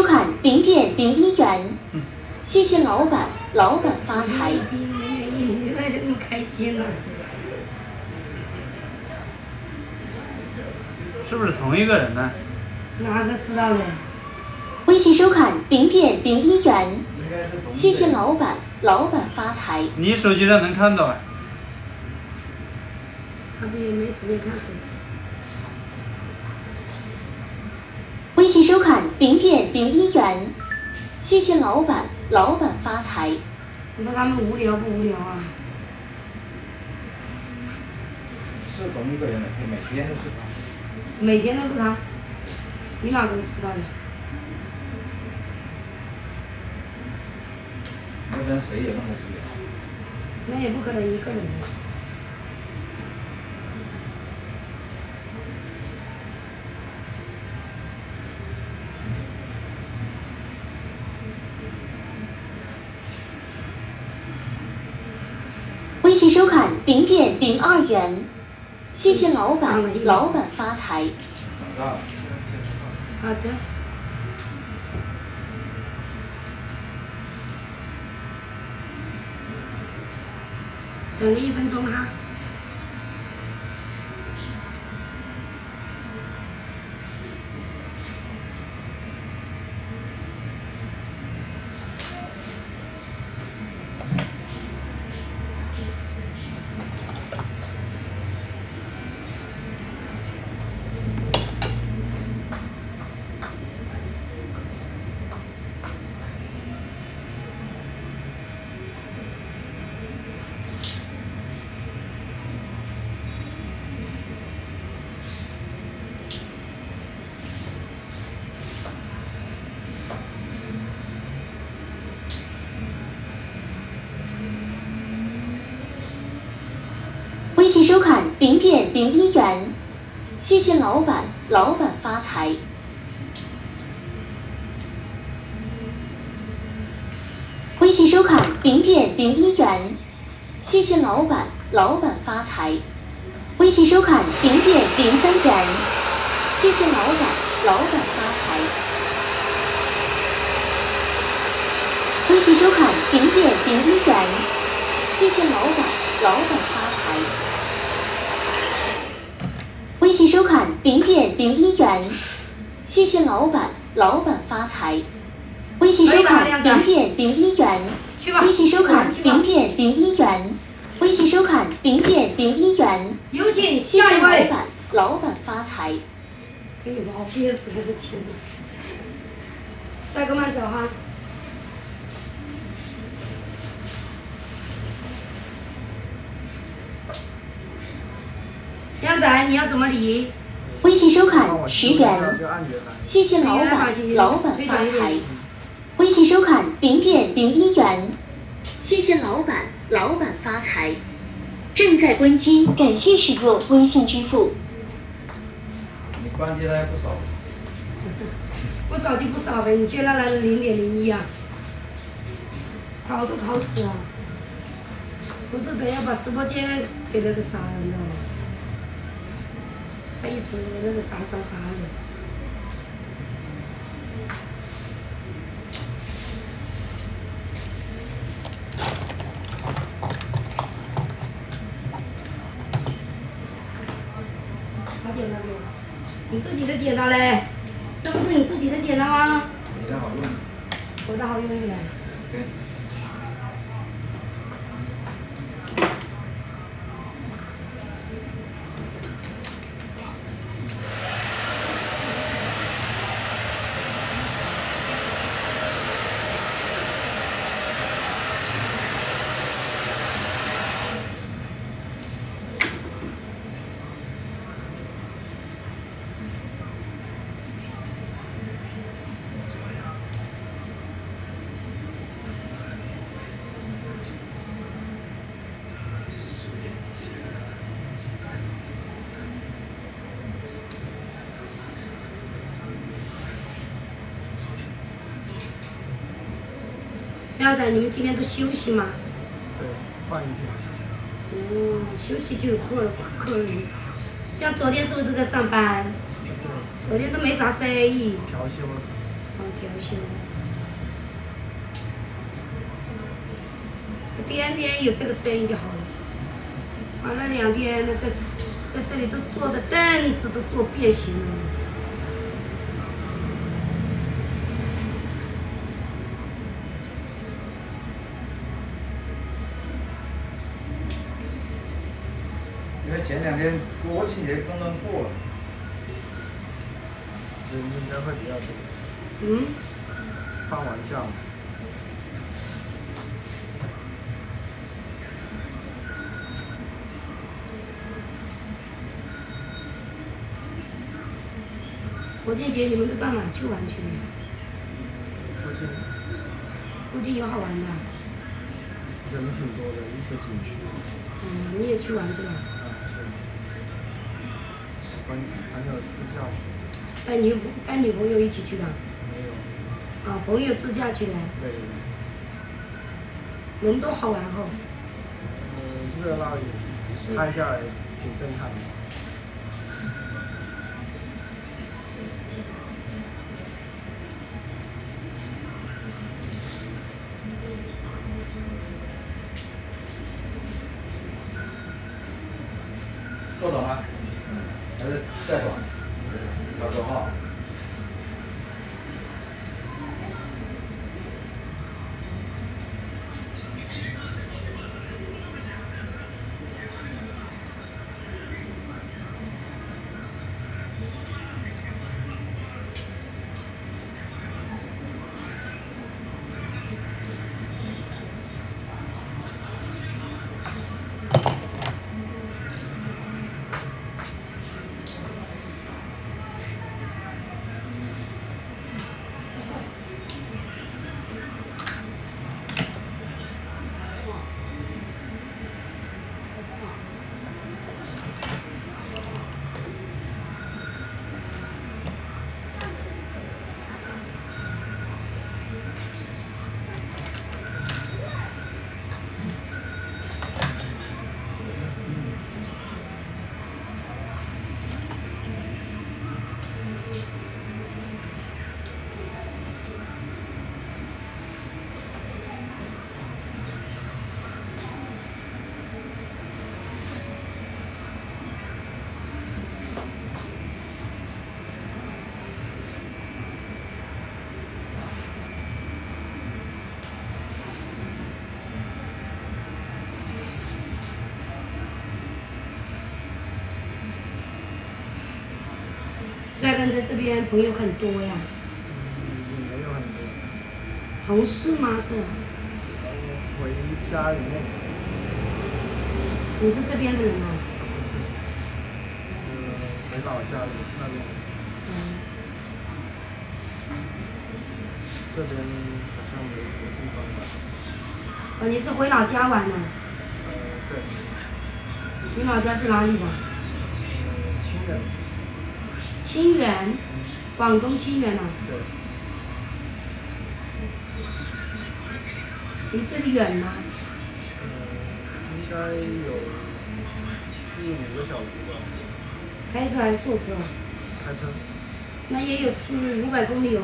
看0.01元，谢谢老板，老板发财。那么开心了。是不是同一个人呢？哪个知道呢？微信收看0.01元，谢谢老板，老板发财。你手机上能看到啊？他不也没时间看手机。微信收看0.01元，谢谢老板，老板发财。你说他们无聊不无聊啊？是同一个人的，每天都是他。每天都是他，你哪个知道的？那跟谁也那么无聊？那也不可能一个人。微信收看0.02元，谢谢老板，老板发财。长大了。好的。等个1分钟哈。微信收看0.01元，谢谢老板，老板发财。微信收看0.01元，谢谢老板，老板发财。微信收看0.03元，谢谢老板，老板发财。微信收看0.01元，谢谢老板，老板发财。微信收看0.01元，谢谢老板，老板发财。微信收看0.01元，微信收看0.01元，微信收看0.01元。有请谢谢下一位。老板，老板发财。给你把我憋死还是钱呢？帅哥慢走哈。靓仔，你要怎么理？微信收看10元，谢谢老板，老板发财。微信收看0.01元，谢谢老板，老板发财。正在关机，感谢使用微信支付。你关机的还不少。不少就不少呗，你接那来的0.01啊，吵都吵死了。不是等要把直播间给那个啥了，你知道吗？他一直那个啥的。拿剪刀给我，你自己的剪刀嘞？这不是你自己的剪刀吗？你的好用。我的好用一点。对。靓仔，你们今天都休息吗？对，放一天。休息就有课了，课余。像昨天是不是都在上班？对。昨天都没啥生意。调休了。调休。天天有这个声音就好了。完了2天，在这里都坐的凳子都坐变形了。因为前2天国庆节刚刚过了，人应该会比较多。嗯。放完假嘛。国庆节你们都到哪去玩去了？附近有好玩的。人挺多的，一些景区。你也去玩去了？去。朋友自驾去。带女朋友一起去的？没有。朋友自驾去的。对。人都好玩哈。热闹也，拍下来挺震撼的。够短吗？还是再短？差不多哈。帅哥在这边朋友很多呀。也没有很多。同事吗？是。回家里面。你是这边的人啊？不是。回老家那边。这边好像没什么地方玩。你是回老家玩呢？对。你老家是哪里的？清远。清远，广东清远啊。对。离这里远吗？应该有4、5个小时吧。开车还是坐车？开车。那也有400-500公里哦。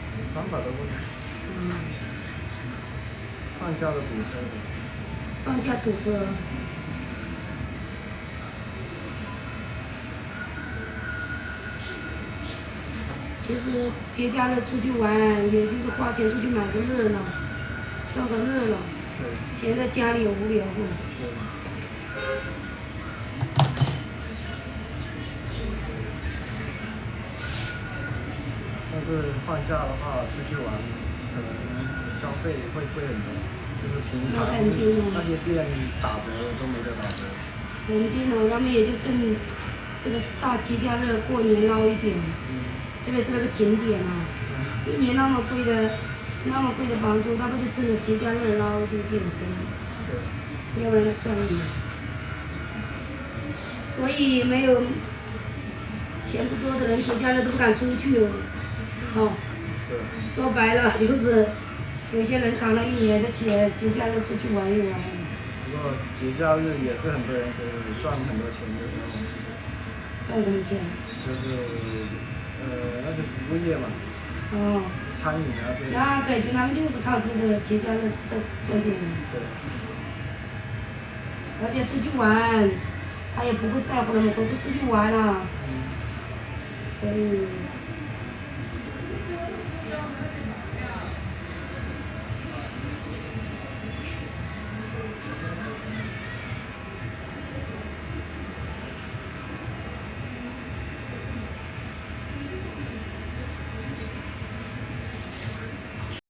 300多公里。放假的堵车。放假堵车。其实节假日出去玩，也就是花钱出去买个热闹，凑凑热闹。对。闲在家里也无聊过。对。但是放假的话，出去玩，可能消费会贵很多，就是平常那些店打折都没得打折。肯定了，他们也就挣这个大节假日过年捞一点。特别是那个景点啊，一年那么贵的房租，他不就趁着节假日捞一点分，要不然他赚你。所以没有钱不多的人，节假日都不敢出去哦。说白了就是有些人藏了1年的钱，节假日出去玩一玩。不过节假日也是很多人可以赚很多钱的时候。赚什么钱？就是那些服务业嘛，哦。餐饮啊这些。那对，他们就是靠这个结交的这点。对。而且出去玩，他也不会在乎那么多，都出去玩了。所以。